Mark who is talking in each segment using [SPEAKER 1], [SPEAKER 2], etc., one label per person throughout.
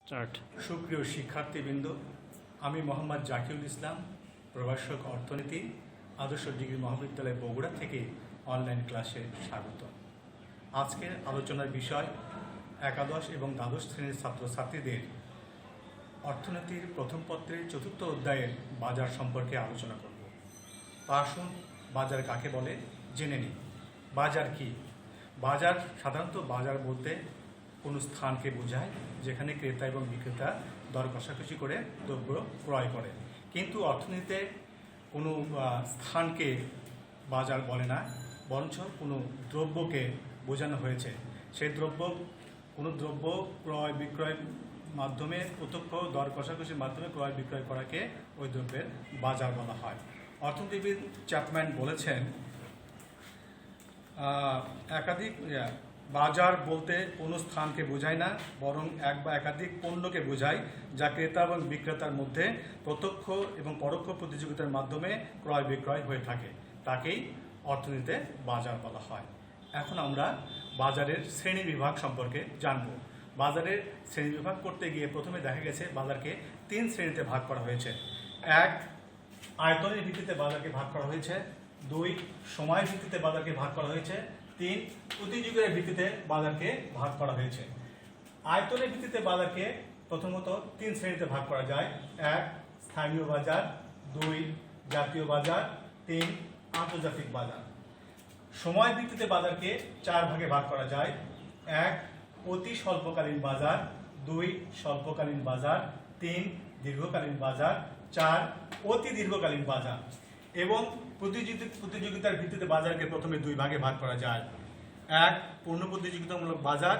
[SPEAKER 1] Start.
[SPEAKER 2] সুপ্রিয় শিক্ষার্থীবৃন্দ, আমি মোহাম্মদ জাকিউল ইসলাম, প্রভাষক অর্থনীতি, আদর্শ ডিগ্রি মহাবিদ্যালয় বগুড়া থেকে অনলাইন ক্লাসে স্বাগত। আজকের আলোচনার বিষয় একাদশ এবং দ্বাদশ শ্রেণীর ছাত্রছাত্রীদের অর্থনীতির প্রথম পত্রের চতুর্থ অধ্যায়ের বাজার সম্পর্কে আলোচনা করব। আসুন বাজার কাকে বলে জেনে নিই। বাজার কি? বাজার সাধারণত বাজার বলতে কোনো স্থানকে বোঝায় যেখানে ক্রেতা এবং বিক্রেতা দর কষাকষি করে দ্রব্য ক্রয় করে। কিন্তু অর্থনীতিতে কোনো স্থানকে বাজার বলে না, বরঞ্চ কোনো দ্রব্যকে বোঝানো হয়েছে। সেই কোনো দ্রব্য ক্রয় বিক্রয়ের মাধ্যমে প্রত্যক্ষ দর কষাকষির মাধ্যমে ক্রয় বিক্রয় করাকে ওই দ্রব্যের বাজার বলা হয়। অর্থনীতিবিদ চ্যাপম্যান বলেছেন, বাজার বলতে কোনো স্থানকে বোঝায় না, বরং এক বা একাধিক পণ্যকে বোঝায় যা ক্রেতা এবং বিক্রেতার মধ্যে প্রত্যক্ষ এবং পরোক্ষ প্রতিযোগিতার মাধ্যমে ক্রয় বিক্রয় হয়ে থাকে। তাকেই অর্থনীতিতে বাজার বলা হয়। এখন আমরা বাজারের শ্রেণী বিভাগ সম্পর্কে জানব। বাজারের শ্রেণী বিভাগ করতে গিয়ে প্রথমে দেখা গেছে বাজারকে 3 শ্রেণীতে ভাগ করা হয়েছে। 1, আয়তনের ভিত্তিতে বাজারকে ভাগ করা হয়েছে। 2, সময়ের ভিত্তিতে বাজারকে ভাগ করা হয়েছে। 3, প্রতিযোগের ভিত্তিতে বাজারকে ভাগ করা হয়েছে। আয়তনের ভিত্তিতে বাজারকে প্রথমত 3 শ্রেণীতে ভাগ করা যায়। 1, স্থানীয় বাজার। 2, জাতীয় বাজার। 3, আন্তর্জাতিক বাজার। সময় ভিত্তিতে বাজারকে 4 ভাগে ভাগ করা যায়। 1, অতি স্বল্পকালীন বাজার। 2, স্বল্পকালীন বাজার। 3, দীর্ঘকালীন বাজার। 4, অতি দীর্ঘকালীন বাজার। এবং প্রতিযোগিতার ভিত্তিতে বাজারকে প্রথমে 2 ভাগে ভাগ করা যায়। 1, পূর্ণ প্রতিযোগিতামূলক বাজার।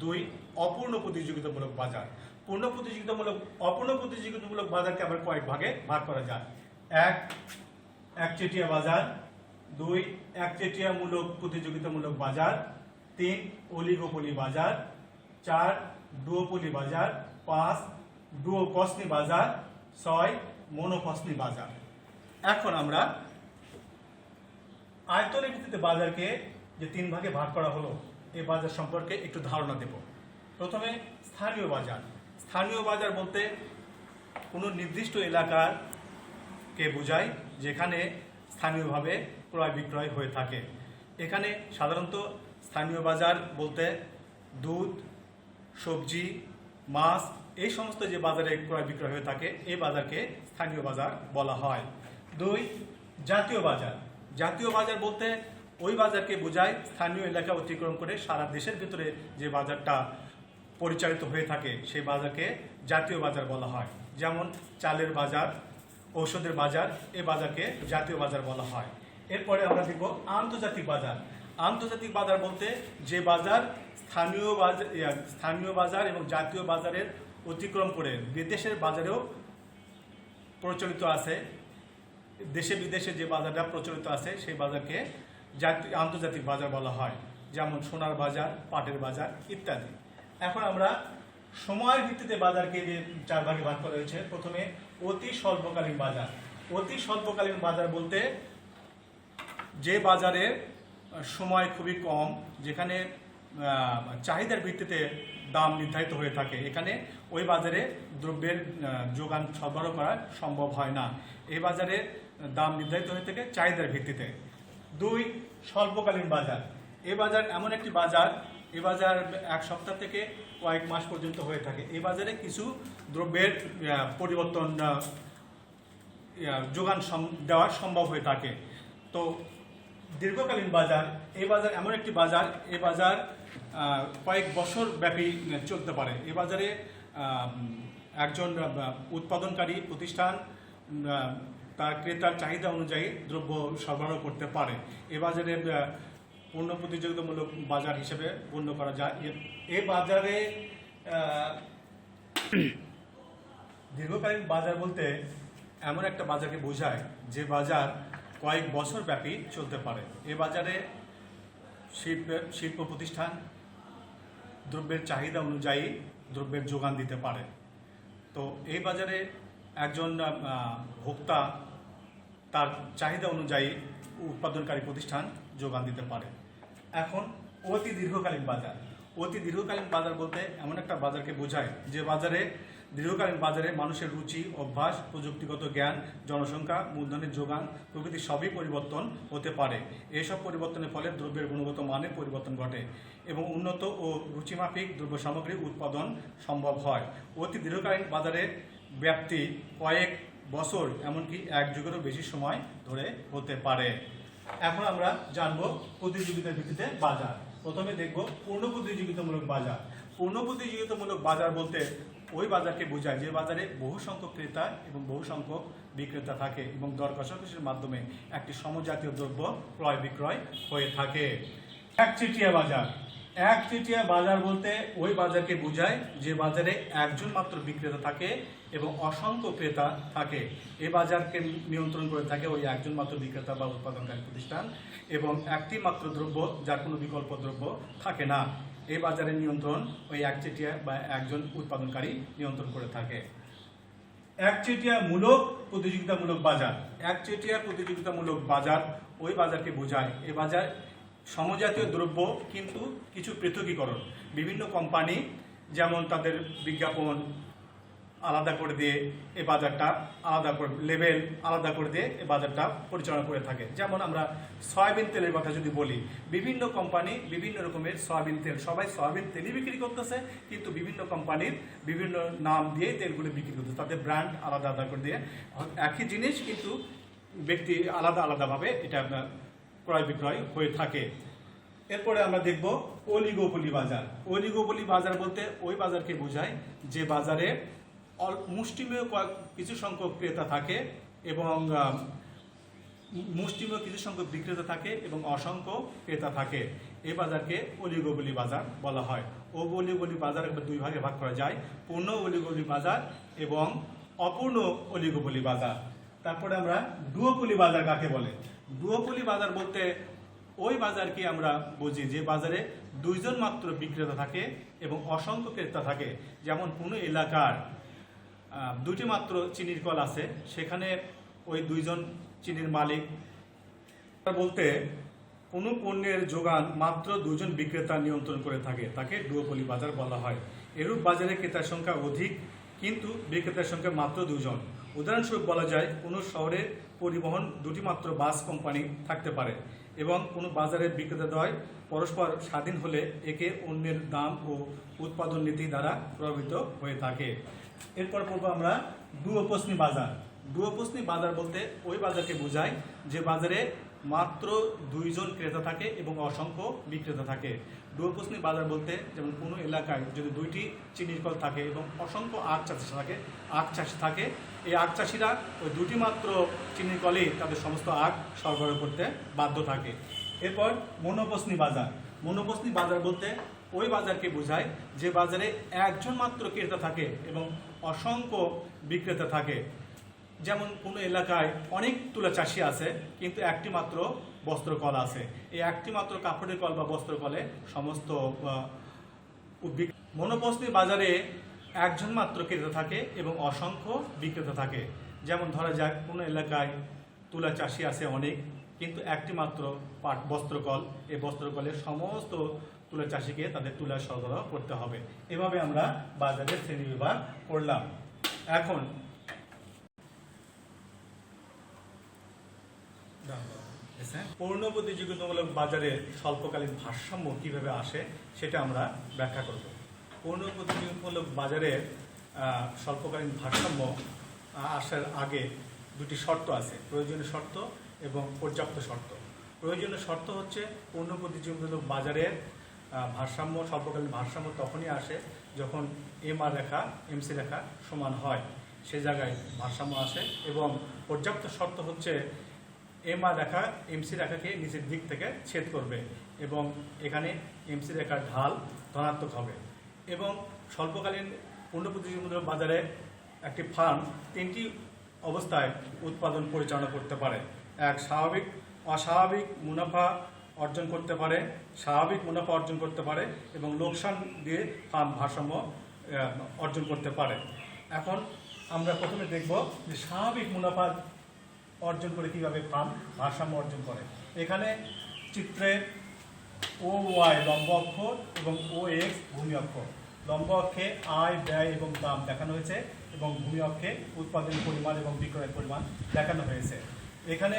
[SPEAKER 2] 2, অপূর্ণ প্রতিযোগিতামূলক বাজার। অপূর্ণ প্রতিযোগিতামূলক বাজারকে আবার কয়েক ভাগে ভাগ করা যায়। 1, একচেটিয়া বাজার। 2, একচেটিয়ামূলক প্রতিযোগিতামূলক বাজার। 3, অলিগোপলি বাজার। 4, ডুওপলি বাজার। 5, ডুওপসনি বাজার। 6, মনোপসনি বাজার। এখন আমরা আয়তনের ভিত্তিতে বাজারকে যে 3 ভাগে ভাগ করা হলো, এই বাজার সম্পর্কে একটু ধারণা দেব। প্রথমে স্থানীয় বাজার। স্থানীয় বাজার বলতে কোনো নির্দিষ্ট এলাকাকে বোঝায় যেখানে স্থানীয়ভাবে ক্রয় বিক্রয় হয়ে থাকে। এখানে সাধারণত স্থানীয় বাজার বলতে দুধ, সবজি, মাছ, এই সমস্ত যে বাজারে ক্রয় বিক্রয় হয়ে থাকে এই বাজারকে স্থানীয় বাজার বলা হয়। 2, জাতীয় বাজার। জাতীয় বাজার বলতে ওই বাজারকে বোঝায় স্থানীয় এলাকা অতিক্রম করে সারা দেশের ভিতরে যে বাজারটা পরিচালিত হয়ে থাকে সেই বাজারকে জাতীয় বাজার বলা হয়। যেমন চালের বাজার, ঔষধের বাজার, এই বাজারকে জাতীয় বাজার বলা হয়। এরপরে আমরা দেখব আন্তর্জাতিক বাজার। আন্তর্জাতিক বাজার বলতে যে বাজার স্থানীয় বাজার এবং জাতীয় বাজারের অতিক্রম করে বিদেশের বাজারেও প্রচলিত আছে, দেশে বিদেশে যে বাজারটা প্রচলিত আছে সেই বাজারকে আন্তর্জাতিক বাজার বলা হয়। যেমন সোনার বাজার, পাটের বাজার ইত্যাদি। এখন আমরা সময়ের ভিত্তিতে বাজারকে যে 4 ভাগে ভাগ করা হয়েছে। প্রথমে অতি স্বল্পকালীন বাজার। অতি স্বল্পকালীন বাজার বলতে যে বাজারের সময় খুবই কম, যেখানে চাহিদার ভিত্তিতে দাম নির্ধারিত হয়ে থাকে, এখানে ওই বাজারে দ্রব্যের যোগান সরবরাহ করা সম্ভব হয় না। এই বাজারে দাম নির্ধারিত হয়ে থাকে চাহিদার ভিত্তিতে। 2, স্বল্পকালীন বাজার। এই বাজার এমন একটি বাজার, এই বাজার 1 সপ্তাহ থেকে কয়েক মাস পর্যন্ত হয়ে থাকে। এই বাজারে কিছু দ্রব্যের পরিবর্তন যোগান দেওয়া সম্ভব হয়ে থাকে। তো দীর্ঘকালীন বাজার, এই বাজার এমন একটি বাজার, এই বাজার কয়েক বছর ব্যাপী চলতে পারে। এই বাজারে একজন উৎপাদনকারী প্রতিষ্ঠান তার ক্রেতার চাহিদা অনুযায়ী দ্রব্য সরবরাহ করতে পারে। এ বাজারে পূর্ণ প্রতিযোগিতামূলক বাজার হিসেবে গণ্য করা যায়। এই বাজারে দীর্ঘকালীন বাজার বলতে এমন একটা বাজারকে বোঝায় যে বাজার কয়েক বছর ব্যাপী চলতে পারে। এ বাজারে শিল্প প্রতিষ্ঠান দ্রব্যের চাহিদা অনুযায়ী দ্রব্যের যোগান দিতে পারে। তো এই বাজারে একজন ভোক্তা তার চাহিদা অনুযায়ী উৎপাদনকারী প্রতিষ্ঠান যোগান দিতে পারে। এখন অতি দীর্ঘকালীন বাজার। অতি দীর্ঘকালীন বাজার বলতে এমন একটা বাজারকে বোঝায় যে বাজারে দীর্ঘকালীন বাজারে মানুষের রুচি, অভ্যাস, প্রযুক্তিগত জ্ঞান, জনসংখ্যা, মূলধনের যোগান প্রভৃতি সবই পরিবর্তন হতে পারে। এসব পরিবর্তনের ফলে দ্রব্যের গুণগত মানের পরিবর্তন ঘটে এবং উন্নত ও রুচিমাফিক দ্রব্য সামগ্রী উৎপাদন সম্ভব হয়। অতি দীর্ঘকালীন বাজারের ব্যাপ্তি কয়েক বছর, এমনকি এক যুগেরও বেশি সময় ধরে হতে পারে। এখন আমরা জানবো প্রতিযোগিতার ভিত্তিতে বাজার। প্রথমে দেখব পূর্ণ প্রতিযোগিতামূলক বাজার। পূর্ণ প্রতিযোগিতামূলক বাজার বলতে ওই বাজারকে বোঝায় যে বাজারে বহু সংখ্যক ক্রেতা এবং বহু সংখ্যক বিক্রেতা থাকে এবং দর কষাকষির মাধ্যমে একটি সমজাতীয় দ্রব্য ক্রয় বিক্রয় হয়ে থাকে। একচেটিয়া বাজার। একচেটিয়া বাজার বলতে ওই বাজারকে বোঝায় যে বাজারে একজন মাত্র বিক্রেতা থাকে এবং অসংখ্য ক্রেতা থাকে। এই বাজারকে নিয়ন্ত্রণ করে থাকে ওই একজন মাত্র বিক্রেতা বা উৎপাদনকারী প্রতিষ্ঠান এবং একটি মাত্র দ্রব্য যার কোনো বিকল্প দ্রব্য থাকে না। এই বাজারের নিয়ন্ত্রণ ওই একচেটিয়া বা একজন উৎপাদনকারী নিয়ন্ত্রণ করে থাকে। একচেটিয়া মূলক প্রতিযোগিতামূলক বাজার। একচেটিয়া প্রতিযোগিতামূলক বাজার ওই বাজারকে বোঝায়। এই বাজার সমজাতীয় দ্রব্য কিন্তু কিছু পৃথকীকরণ, বিভিন্ন কোম্পানি যেমন তাদের বিজ্ঞাপন আলাদা করে দিয়ে এই বাজারটা আলাদা করে, লেভেল আলাদা করে দিয়ে এই বাজারটা পরিচালনা করে থাকে। যেমন আমরা সয়াবিন তেলের কথা যদি বলি, বিভিন্ন কোম্পানি বিভিন্ন রকমের সয়াবিন তেল, সবাই সয়াবিন তেলই বিক্রি করতেছে, কিন্তু বিভিন্ন কোম্পানির বিভিন্ন নাম দিয়ে তেলগুলো বিক্রি করতেছে, তাদের ব্র্যান্ড আলাদা আলাদা করে দিয়ে। একই জিনিস কিন্তু ব্যক্তি আলাদা আলাদাভাবে এটা ক্রয় বিক্রয় হয়ে থাকে। এরপরে আমরা দেখব অলিগোপলি বাজার। অলিগোপলি বাজার বলতে ওই বাজারকে বোঝায় যে বাজারে মুষ্টিমেয় কিছু সংখ্যক ক্রেতা থাকে এবং মুষ্টিমেয় কিছু সংখ্যক বিক্রেতা থাকে এবং অসংখ্য ক্রেতা থাকে। এই বাজারকে অলিগোপলি বাজার বলা হয়। অলিগোপলি বাজার দুই ভাগে ভাগ করা যায়, পূর্ণ অলিগোপলি বাজার এবং অপূর্ণ অলিগোপলি বাজার। তারপরে আমরা ডুওপলি বাজার কাকে বলে? ডুওপলি বাজার বলতে ওই বাজারকে আমরা বুঝি যে বাজারে দুইজন মাত্র বিক্রেতা থাকে এবং অসংখ্য ক্রেতা থাকে। যেমন কোনো এলাকার দুটি মাত্র চিনির কল আছে, সেখানে ওই দুইজন চিনির মালিক বলতে কোনো পণ্যের যোগান মাত্র দুজন বিক্রেতা নিয়ন্ত্রণ করে থাকে, তাকে ডুওপলি বাজার বলা হয়। এরূপ বাজারে ক্রেতার সংখ্যা অধিক কিন্তু বিক্রেতার সংখ্যা মাত্র দুজন। উদাহরণস্বরূপ বলা যায় কোনো শহরে পরিবহন দুটি মাত্র বাস কোম্পানি থাকতে পারে এবং কোনো বাজারের বিক্রেতাদ্বয় পরস্পর স্বাধীন হলে একে অন্যের দাম ও উৎপাদন নীতি দ্বারা প্রভাবিত হয়ে থাকে। এরপর পড়বো আমরা ডুওপসনি বাজার। ডুওপসনি বাজার বলতে ওই বাজারকে বোঝায় যে বাজারে মাত্র দুইজন ক্রেতা থাকে এবং অসংখ্য বিক্রেতা থাকে। ডুওপসনি বাজার বলতে যেমন কোনো এলাকায় যদি দুইটি চিনির কল থাকে এবং অসংখ্য আখ চাষি থাকে, এই আখ চাষিরা ওই দুটি মাত্র চিনির কলেই তাদের সমস্ত আখ সরবরাহ করতে বাধ্য থাকে। এরপর মনোপসনি বাজার। মনোপসনি বাজার বলতে ওই বাজারকে বোঝায় যে বাজারে একজন মাত্র ক্রেতা থাকে এবং অসংখ্য বিক্রেতা থাকে। যেমন কোনো এলাকায় অনেক তুলা চাষি আছে কিন্তু একটি মাত্র বস্ত্রকল আছে, এই একটি মাত্র কাপড়ের কল বা বস্ত্রকলে সমস্ত মনোপসনি বাজারে একজন মাত্র ক্রেতা থাকে এবং অসংখ্য বিক্রেতা থাকে। যেমন ধরা যাক কোনো এলাকায় তুলা চাষি আছে অনেক কিন্তু একটি মাত্র বস্ত্রকল, এই বস্ত্রকলের সমস্ত তুলা চাষিকে তাদের তুলা সরবরাহ করতে হবে। এভাবে আমরা বাজারের শ্রেণীবিভাগ করলাম। এখন পূর্ণ প্রতিযোগিতামূলক বাজারে স্বল্পকালীন ভারসাম্য কিভাবে আসে সেটা আমরা ব্যাখ্যা করব। পূর্ণ প্রতিযোগিতামূলক বাজারে স্বল্পকালীন ভারসাম্য আসার আগে দুটি শর্ত আছে, প্রয়োজনীয় শর্ত এবং পর্যাপ্ত শর্ত। প্রয়োজনীয় শর্ত হচ্ছে পূর্ণ প্রতিযোগিতামূলক বাজারের ভারসাম্য, স্বল্পকালীন ভারসাম্য তখনই আসে যখন এমআর রেখা এমসি রেখা সমান হয়, সে জায়গায় ভারসাম্য আসে। এবং পর্যাপ্ত শর্ত হচ্ছে এমআর রেখা এমসি রেখাকে নিচের দিক থেকে ছেদ করবে এবং এখানে এমসি রেখার ঢাল ধনাত্মক হবে। এবং স্বল্পকালীন পূর্ণ প্রতিযোগিতামূলক বাজারে একটি ফার্ম তিনটি অবস্থায় উৎপাদন পরিচালনা করতে পারে। এক, অস্বাভাবিক মুনাফা অর্জন করতে পারে, স্বাভাবিক মুনাফা অর্জন করতে পারে এবং লোকসান দিয়ে ফার্ম ভারসাম্য অর্জন করতে পারে। এখন আমরা প্রথমে দেখব যে স্বাভাবিক মুনাফা অর্জন করে কিভাবে ফার্ম ভারসাম্য অর্জন করে। এখানে চিত্রে ও ওয়াই লম্ব অক্ষ এবং ও এক্স ভূমি অক্ষ। লম্ব অক্ষে আয়, ব্যয় এবং দাম দেখানো হয়েছে এবং ভূমি অক্ষে উৎপাদনের পরিমাণ এবং বিক্রয়ের পরিমাণ দেখানো হয়েছে। এখানে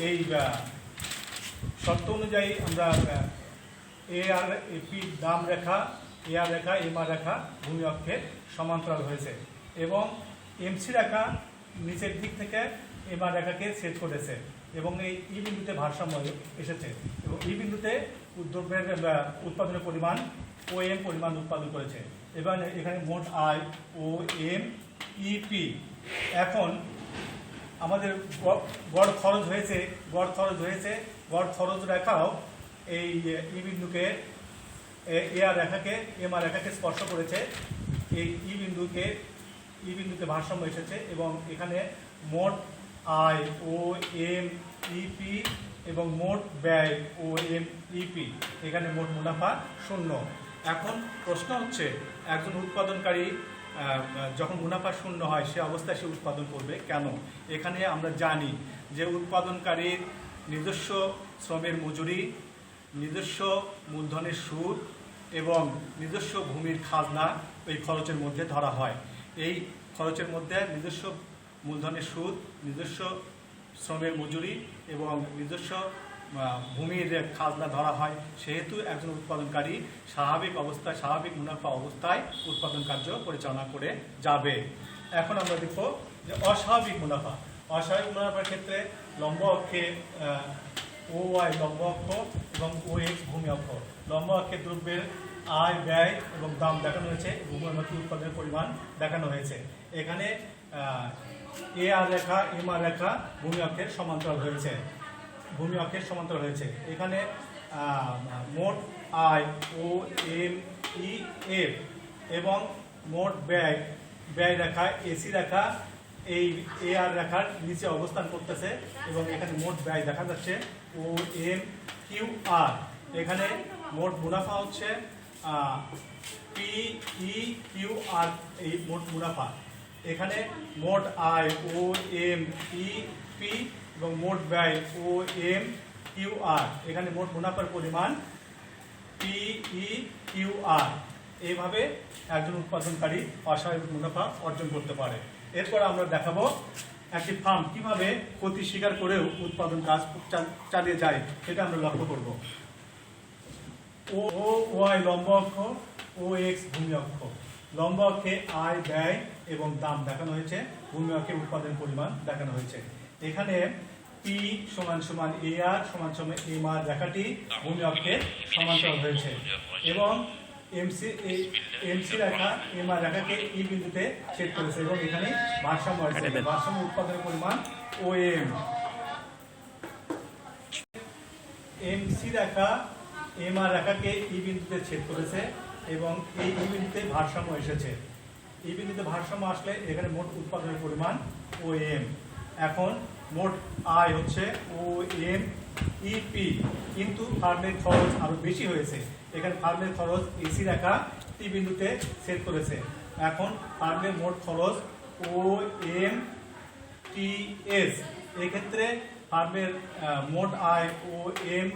[SPEAKER 2] এই শর্ত অনুযায়ী আমরা এ আর পি দাম রেখা, এ আর রেখা, এম আর রেখা ভূমি অক্ষে সমান্তরাল হয়েছে এবং এমসি রেখা নিচের দিক থেকে এম আর রেখাকে ছেদ করেছে এবং এই ই বিন্দুতে ভারসাম্য এসেছে এবং ই বিন্দুতে দ্রব্যের উৎপাদনের পরিমাণ ও এম পরিমাণ উৎপাদন করেছে। এবার এখানে মোট আয় ও এম ইপি। এখন আমাদের গড় খরচ হয়েছে, গড় খরচ রেখাও এই ই বিন্দুকে, এ আর রেখাকে, এম আর রেখাকে স্পর্শ করেছে। এই ই বিন্দুতে ভারসাম্য এসেছে এবং এখানে মোট আয় ও এম ইপি এবং মোট ব্যয় ও এম ইপি। এখানে মোট মুনাফা 0। এখন প্রশ্ন হচ্ছে, একজন উৎপাদনকারী যখন মুনাফা 0 হয় সে অবস্থায় সে উৎপাদন করবে কেন? এখানে আমরা জানি যে উৎপাদনকারীর নিজস্ব শ্রমের মজুরি, নিজস্ব মূলধনের সুদ এবং নিজস্ব ভূমির খাজনা এই খরচের মধ্যে ধরা হয়। এই খরচের মধ্যে নিজস্ব মূলধনের সুদ, নিজস্ব শ্রমের মজুরি এবং নিজস্ব ভূমির খাজনা ধরা হয়। সেহেতু একজন উৎপাদনকারী স্বাভাবিক অবস্থায়, স্বাভাবিক মুনাফা অবস্থায় উৎপাদন কার্য পরিচালনা করে যাবে। এখন আমরা দেখব যে অস্বাভাবিক মুনাফা। অস্বাভাবিক মুনাফার ক্ষেত্রে লম্ব অক্ষে ও ওয়াই লম্ব অক্ষ এবং ও এক্স ভূমি অক্ষ। লম্ব অক্ষে দ্রব্যের আয়, ব্যয় এবং দাম দেখানো হয়েছে, ভূমির মধ্যে উৎপাদনের পরিমাণ দেখানো হয়েছে। এখানে এ আর রেখা, এম আর রেখা ভূমি অক্ষের সমান্তরাল হয়েছে। এখানে মোট আয় ও এম ই এফ এবং মোট ব্যয় রেখা, এসি রেখা এই এ আর রেখার নিচে অবস্থান করতেছে এবং এখানে মোট ব্যয় দেখা যাচ্ছে ও এম কিউ আর। এখানে মোট মুনাফা হচ্ছে পি ই কিউ আর, এই মোট মুনাফা। এখানে মোট আয় ও এম ই পি এবং মোট ব্যয় ও এম কিউ আর। এখানে মোট মুনাফার পরিমাণ পি ই কিউ আর। এইভাবে একজন উৎপাদনকারী অস্বাভাবিক মুনাফা অর্জন করতে পারে। এরপর আমরা দেখাবো একটি ফার্ম কিভাবে ক্ষতি স্বীকার করেও উৎপাদন কাজ চালিয়ে যায়, সেটা আমরা লক্ষ্য করব। ও ওয়াই লম্ব অক্ষ, ও এক্স ভূমি অক্ষ। লম্ব অক্ষে আয়, ব্যয় এবং দাম দেখানো হয়েছে, ভূমি অক্ষে উৎপাদনের পরিমাণ দেখানো হয়েছে। এখানে পি সমান সমান এ আর সমান সমান এম আর রেখাটি ভূমি অক্ষে সমান্তরাল হয়েছে এবং এমসি রেখা, এম আর রেখাকে ই বিন্দুতে ছেদ করেছে এবং এখানে ভারসাম্য হয়েছে। ভারসাম্য উৎপাদনের পরিমাণ ও এম। এমসি রেখা, এম আর রেখাকে ই বিন্দুতে ছেদ করেছে এবং এই ই বিন্দুতে ভারসাম্য এসেছে। এই বিন্দুতে ভারসাম্য আসলে এখানে মোট উৎপাদনের পরিমাণ ও এম। এখন মোট আয় হচ্ছে ও এম ইপি, কিন্তু ফার্মের খরচ আরো বেশি হয়েছে। এখানে ফার্মের খরচ এসি রেখা টি বিন্দুতে সেট করেছে। এখন ফার্মের মোট খরচ ও এম টি এস। এক্ষেত্রে ফার্মের মোট আয় ও এম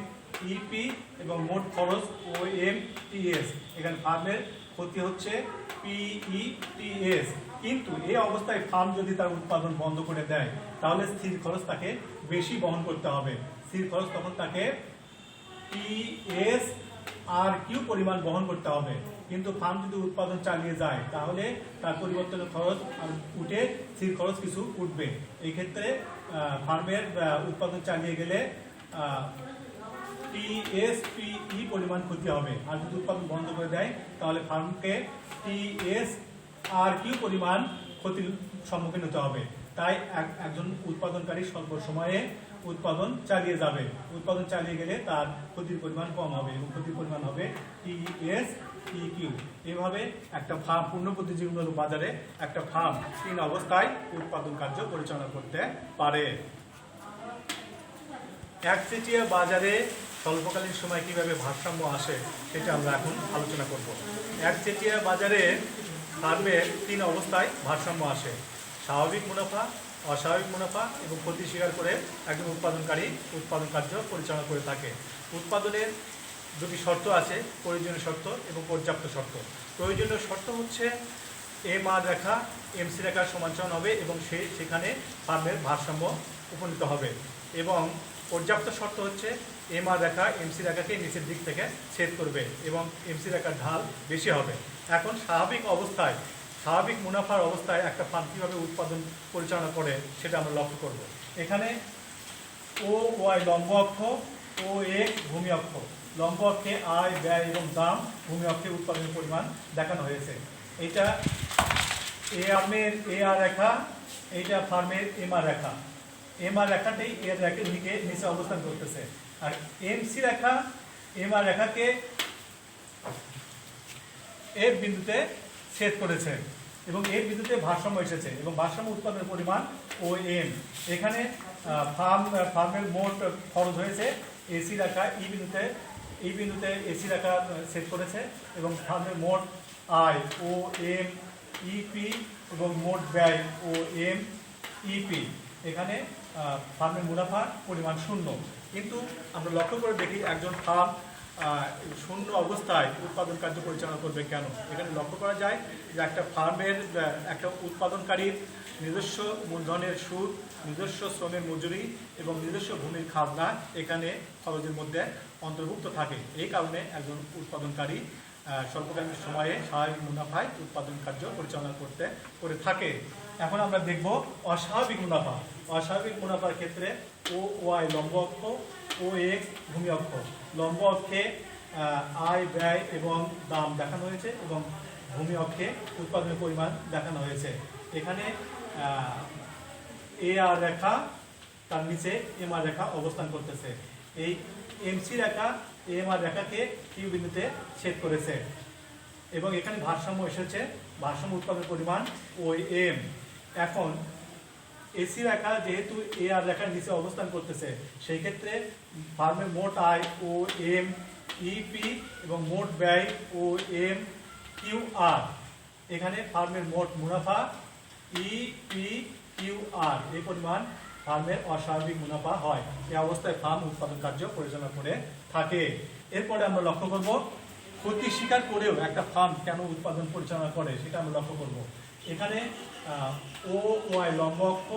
[SPEAKER 2] ইপি এবং মোট খরচ ও এম টি এস। এখানে ফার্মের ক্ষতি হচ্ছে পিইটিএস। কিন্তু এই অবস্থায় ফার্ম যদি তার উৎপাদন বন্ধ করে দেয় তাহলে স্থির খরচ তাকে বেশি বহন করতে হবে। স্থির খরচ তখন তাকে পিএস আর কিউ পরিমাণ বহন করতে হবে। কিন্তু ফার্ম যদি উৎপাদন চালিয়ে যায় তাহলে তার পরিবর্তনের খরচ উঠে স্থির খরচ কিছু উঠবে। এই ক্ষেত্রে ফার্মের উৎপাদন চালিয়ে গেলে টিএসপিই পরিমাণ ক্ষতি হবে, আর যদি উৎপাদন বন্ধ করে দেয় তাহলে ফার্মকে টিএস আর কিউ পরিমাণ ক্ষতির সম্মুখীন হতে হবে। তাই একজন উৎপাদনকারী স্বল্প সময়ে উৎপাদন চালিয়ে যাবে। উৎপাদন চালিয়ে গেলে তার ক্ষতির পরিমাণ কম হবে এবং ক্ষতির পরিমাণ হবে টিএস ইকিউ। এভাবে একটা ফার্ম, পূর্ণ প্রতিযোগিতামূলক বাজারে একটা ফার্ম 3 অবস্থায় উৎপাদন কার্য পরিচালনা করতে পারে। একচেটিয়া বাজারে স্বল্পকালীন সময় কিভাবে ভারসাম্য আসে সেটা আমরা এখন আলোচনা করব। একচেটিয়া বাজারে ফার্মের 3 অবস্থায় ভারসাম্য আসে: স্বাভাবিক মুনাফা, অস্বাভাবিক মুনাফা এবং ক্ষতি স্বীকার করে একজন উৎপাদনকারী উৎপাদন কার্য পরিচালনা করে থাকে। উৎপাদনের দুটি শর্ত আছে, প্রয়োজনীয় শর্ত এবং পর্যাপ্ত শর্ত। প্রয়োজনীয় শর্ত হচ্ছে MR রেখা MC রেখার সমান্তরাল হবে এবং সেখানে ফার্মের ভারসাম্য উপনীত হবে। এবং পর্যাপ্ত শর্ত হচ্ছে MR রেখা MC রেখাকে নিচের দিক থেকে ছেদ করবে এবং MC রেখার ঢাল বেশি হবে। এখন স্বাভাবিক মুনাফার অবস্থায় একটা ফার্ম কীভাবে উৎপাদন পরিচালনা করে সেটা আমরা লক্ষ্য করব। এখানে OY লম্ব অক্ষ, OX ভূমি অক্ষ। লম্ব অক্ষে আয়, ব্যয় এবং দাম, ভূমি অক্ষে উৎপাদনের পরিমাণ দেখানো হয়েছে। এটা ফার্মের AR রেখা, এইটা ফার্মের MR রেখা। MR রেখাটাই এর রেখার নিচে অবস্থান করতেছে। আর MC রেখা MR রেখাকে F বিন্দুতে ছেদ করেছে এবং F বিন্দুতে ভারসাম্য এসেছে এবং ভারসাম্য উৎপাদনের পরিমাণ OM। এখানে ফার্মের মোট খরচ হয়েছে AC রেখা এই বিন্দুতে AC রেখা ছেদ করেছে এবং ফার্মের মোট আয় OM EP এবং মোট ব্যয় OM EP। এখানে ফার্মের মুনাফার পরিমাণ 0। কিন্তু আমরা লক্ষ্য করে দেখি একজন ফার্ম শূন্য অবস্থায় উৎপাদন কার্য পরিচালনা করবে কেন। এখানে লক্ষ্য করা যায় যে একটা ফার্মের একটা উৎপাদনকারীর নিজস্ব মূলধনের সুদ, নিজস্ব শ্রমের মজুরি এবং নিজস্ব ভূমির খাজনা এখানে খরচের মধ্যে অন্তর্ভুক্ত থাকে। এই কারণে একজন উৎপাদনকারী স্বল্পকালীন সময়ে স্বাভাবিক মুনাফায় উৎপাদন কার্য পরিচালনা করে থাকে। এখন আমরা দেখব অস্বাভাবিক মুনাফা। অস্বাভাবিক মুনাফার ক্ষেত্রে OY লম্ব অক্ষ, OX ভূমি অক্ষ। লম্ব অক্ষে আয়, ব্যয় এবং দাম দেখানো হয়েছে এবং ভূমি অক্ষে উৎপাদনের পরিমাণ দেখানো হয়েছে। এখানে AR রেখা, তার নিচে MR রেখা অবস্থান করতেছে। এই MC রেখা MR রেখাকে Q বিন্দুতে ছেদ করেছে এবং এখানে ভারসাম্য এসেছে, ভারসাম্য উৎপাদনের পরিমাণ OM। এখন AC রেখা যেহেতু AR রেখার নিচে অবস্থান করতেছে, সেই ক্ষেত্রে ফার্মের মোট আয় OM EP এবং মোট ব্যয় OM QR। এখানে ফার্মের মোট মুনাফা EPQR। এই পরিমাণ ফার্মের অস্বাভাবিক মুনাফা হয়। এই অবস্থায় ফার্ম উৎপাদন কার্য পরিচালনা করে থাকে। এরপরে আমরা লক্ষ্য করব ক্ষতি স্বীকার করেও একটা ফার্ম কেন উৎপাদন পরিচালনা করে, সেটা আমরা লক্ষ্য করব। এখানে OY লম্ব অক্ষ,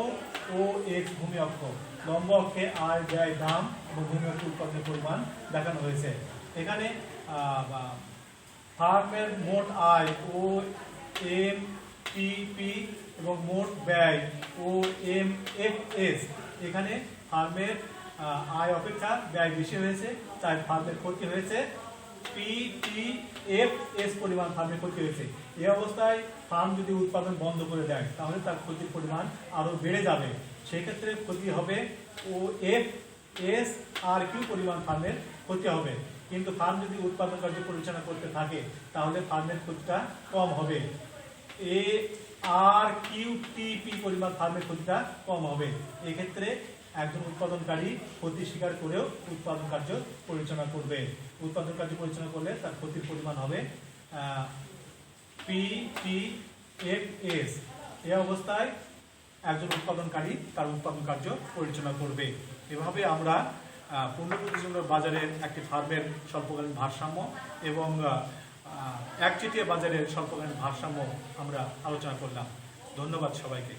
[SPEAKER 2] OX ভূমি অক্ষ। লম্ব অক্ষে আয়, ব্যয়, দাম এবং ভূমি অক্ষে উৎপাদনের পরিমাণ দেখানো হয়েছে। এখানে ফার্মের মোট আয় OMPP এবং মোট ব্যয় OMFS। এখানে ফার্মের আয় অপেক্ষা ব্যয় বেশি হয়েছে, তাই ফার্মের ক্ষতি হয়েছে PTFS পরিমাণ ফার্মের ক্ষতি হয়েছে। এই অবস্থায় ফার্ম যদি উৎপাদন বন্ধ করে দেয় তাহলে তার ক্ষতির পরিমাণ আরও বেড়ে যাবে। সেক্ষেত্রে ক্ষতি হবে OFSRQ পরিমাণ ফার্মের ক্ষতি হবে। কিন্তু ফার্ম যদি উৎপাদন কার্য পরিচালনা করতে থাকে তাহলে ফার্মের ক্ষতিটা কম হবে। ARQTP পরিমাণ ফার্মের ক্ষতিটা কম হবে। এক্ষেত্রে একজন উৎপাদনকারী ক্ষতি স্বীকার করেও উৎপাদন কার্য পরিচালনা করবে। উৎপাদন কার্য পরিচালনা করলে তার ক্ষতির পরিমাণ হবে PTFS। এই অবস্থায় একজন উৎপাদনকারী তার উৎপাদন কার্য পরিচালনা করবে। এভাবে আমরা পণ্য প্রতিযোগিতার বাজারের একটি ফার্মের স্বল্পকালীন ভারসাম্য এবং একচেটিয়া বাজারের স্বল্পকালীন ভারসাম্য আমরা আলোচনা করলাম। ধন্যবাদ সবাইকে।